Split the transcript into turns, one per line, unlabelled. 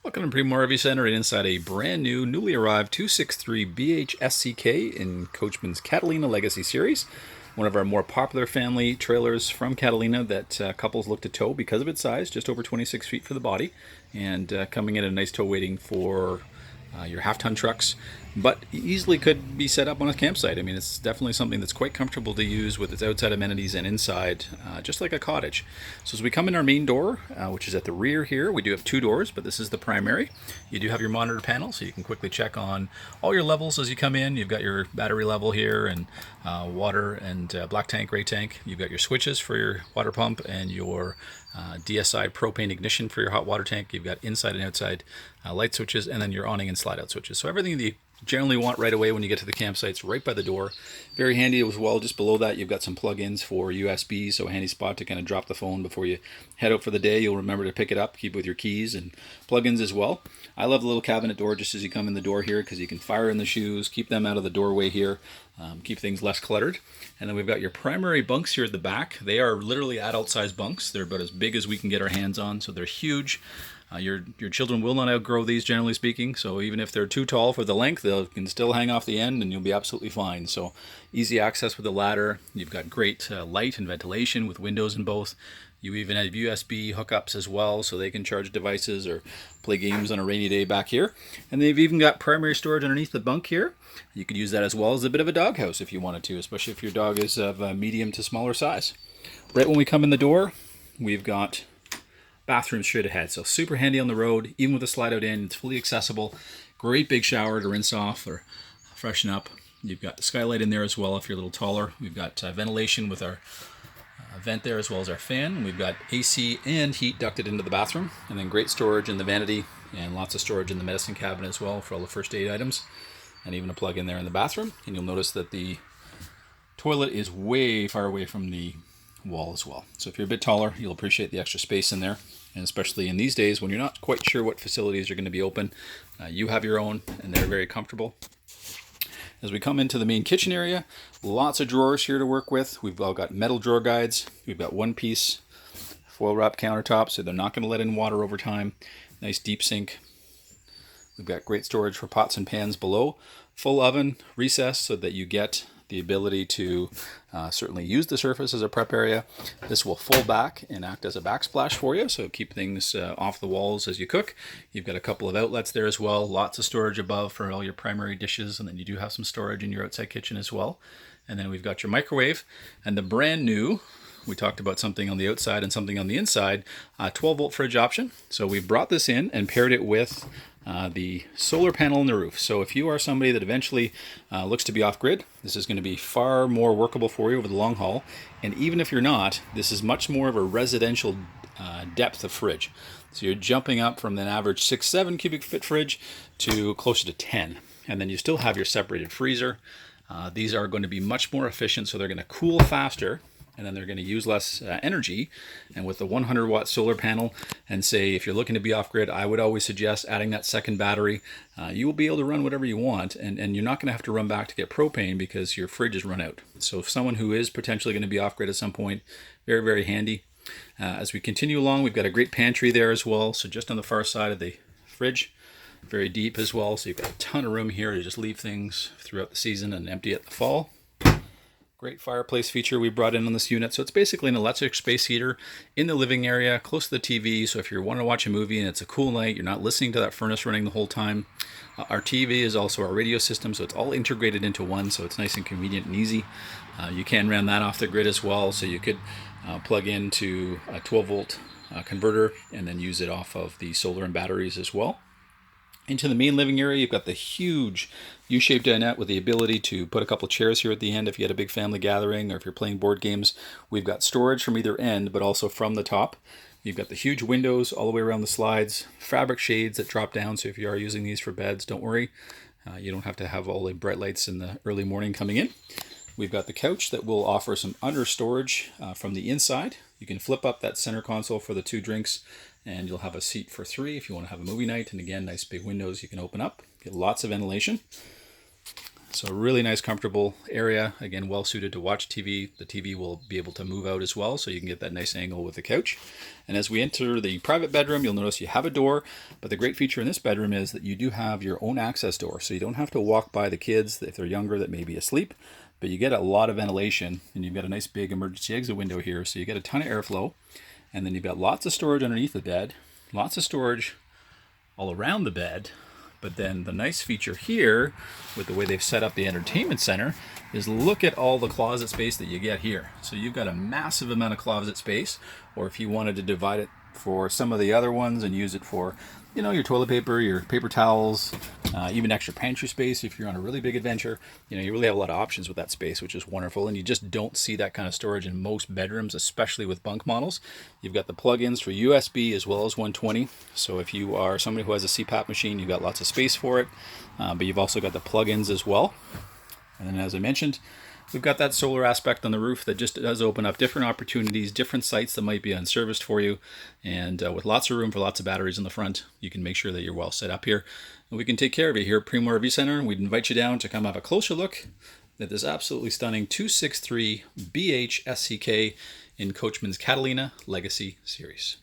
Welcome to Primo RV Center and inside a brand new, newly arrived 263BHSCK in Coachmen's Catalina Legacy Series. One of our more popular family trailers from Catalina that couples look to tow because of its size, just over 26 feet for the body, and coming in at a nice tow weighting for your half-ton trucks, but easily could be set up on a campsite. I mean, it's definitely something that's quite comfortable to use with its outside amenities and inside, just like a cottage. So as we come in our main door, which is at the rear here, we do have two doors, but this is the primary. You do have your monitor panel, so you can quickly check on all your levels as you come in. You've got your battery level here, and water and black tank, gray tank. You've got your switches for your water pump and your DSI propane ignition for your hot water tank. You've got inside and outside light switches, and then your awning and slide out switches. So everything that you generally want right away when you get to the campsites, right by the door. Very handy as well. Just below that, you've got some plug-ins for USB, so a handy spot to kind of drop the phone before you head out for the day. You'll remember to pick it up, keep it with your keys, and plug-ins as well. I love the little cabinet door just as you come in the door here, because you can fire in the shoes, keep them out of the doorway here, keep things less cluttered. And then we've got your primary bunks here at the back. They are literally adult-sized bunks. They're about as big as we can get our hands on, so they're huge. Your children will not outgrow these, generally speaking, so even if they're too tall for the length, they can still hang off the end and you'll be absolutely fine. So easy access with the ladder. You've got great light and ventilation with windows in both. You even have USB hookups as well, so they can charge devices or play games on a rainy day back here. And they've even got primary storage underneath the bunk here. You could use that as well as a bit of a doghouse if you wanted to, especially if your dog is of a medium to smaller size. Right when we come in the door, we've got bathroom straight ahead, so super handy on the road. Even with a slide out in, it's fully accessible. Great big shower to rinse off or freshen up. You've got the skylight in there as well if you're a little taller. We've got ventilation with our vent there as well as our fan. We've got AC and heat ducted into the bathroom, and then great storage in the vanity and lots of storage in the medicine cabinet as well for all the first aid items, and even a plug in there in the bathroom. And you'll notice that the toilet is way far away from the wall as well. So if you're a bit taller, you'll appreciate the extra space in there, and especially in these days when you're not quite sure what facilities are going to be open, you have your own and they're very comfortable. As we come into the main kitchen area, lots of drawers here to work with. We've all got metal drawer guides. We've got one piece foil wrap countertops, so they're not going to let in water over time. Nice deep sink. We've got great storage for pots and pans below. Full oven recessed so that you get the ability to certainly use the surface as a prep area. This will fold back and act as a backsplash for you, so keep things off the walls as you cook. You've got a couple of outlets there as well, lots of storage above for all your primary dishes, and then you do have some storage in your outside kitchen as well. And then we've got your microwave, and the brand new, we talked about something on the outside and something on the inside, 12-volt fridge option. So we brought this in and paired it with the solar panel on the roof. So if you are somebody that eventually looks to be off-grid, this is going to be far more workable for you over the long haul. And even if you're not, this is much more of a residential depth of fridge. So you're jumping up from an average 6-7 cubic foot fridge to closer to 10. And then you still have your separated freezer. These are going to be much more efficient, so they're going to cool faster, and then they're going to use less energy. And with the 100-watt solar panel, and say if you're looking to be off-grid, I would always suggest adding that second battery. You will be able to run whatever you want, and you're not going to have to run back to get propane because your fridge is run out. So if someone who is potentially going to be off-grid at some point, very, very handy. As we continue along, we've got a great pantry there as well. So just on the far side of the fridge, very deep as well. So you've got a ton of room here to just leave things throughout the season and empty at the fall. Great fireplace feature we brought in on this unit. So it's basically an electric space heater in the living area, close to the TV. So if you want to watch a movie and it's a cool night, you're not listening to that furnace running the whole time. Our TV is also our radio system, so it's all integrated into one, so it's nice and convenient and easy. You can run that off the grid as well, so you could plug into a 12-volt converter and then use it off of the solar and batteries as well. Into the main living area, you've got the huge U-shaped dinette with the ability to put a couple chairs here at the end if you had a big family gathering or if you're playing board games. We've got storage from either end, but also from the top. You've got the huge windows all the way around the slides, fabric shades that drop down, so if you are using these for beds, don't worry. You don't have to have all the bright lights in the early morning coming in. We've got the couch that will offer some under storage from the inside. You can flip up that center console for the 2 drinks, and you'll have a seat for 3 if you want to have a movie night. And again, nice big windows you can open up. Get lots of ventilation. So really nice, comfortable area. Again, well suited to watch TV. The TV will be able to move out as well, so you can get that nice angle with the couch. And as we enter the private bedroom, you'll notice you have a door, but the great feature in this bedroom is that you do have your own access door. So you don't have to walk by the kids if they're younger that may be asleep, but you get a lot of ventilation, and you've got a nice big emergency exit window here, so you get a ton of airflow. And then you've got lots of storage underneath the bed, lots of storage all around the bed. But then the nice feature here, with the way they've set up the entertainment center, is look at all the closet space that you get here. So you've got a massive amount of closet space, or if you wanted to divide it for some of the other ones and use it for, you know, your toilet paper, your paper towels, even extra pantry space if you're on a really big adventure. You know, you really have a lot of options with that space, which is wonderful. And you just don't see that kind of storage in most bedrooms, especially with bunk models. You've got the plug-ins for USB as well as 120. So if you are somebody who has a CPAP machine, you've got lots of space for it. But you've also got the plug-ins as well. And then, as I mentioned, we've got that solar aspect on the roof that just does open up different opportunities, different sites that might be unserviced for you. And with lots of room for lots of batteries in the front, you can make sure that you're well set up here. And we can take care of you here at Primo RV Center. We'd invite you down to come have a closer look at this absolutely stunning 263BHSCK in Coachmen's Catalina Legacy Series.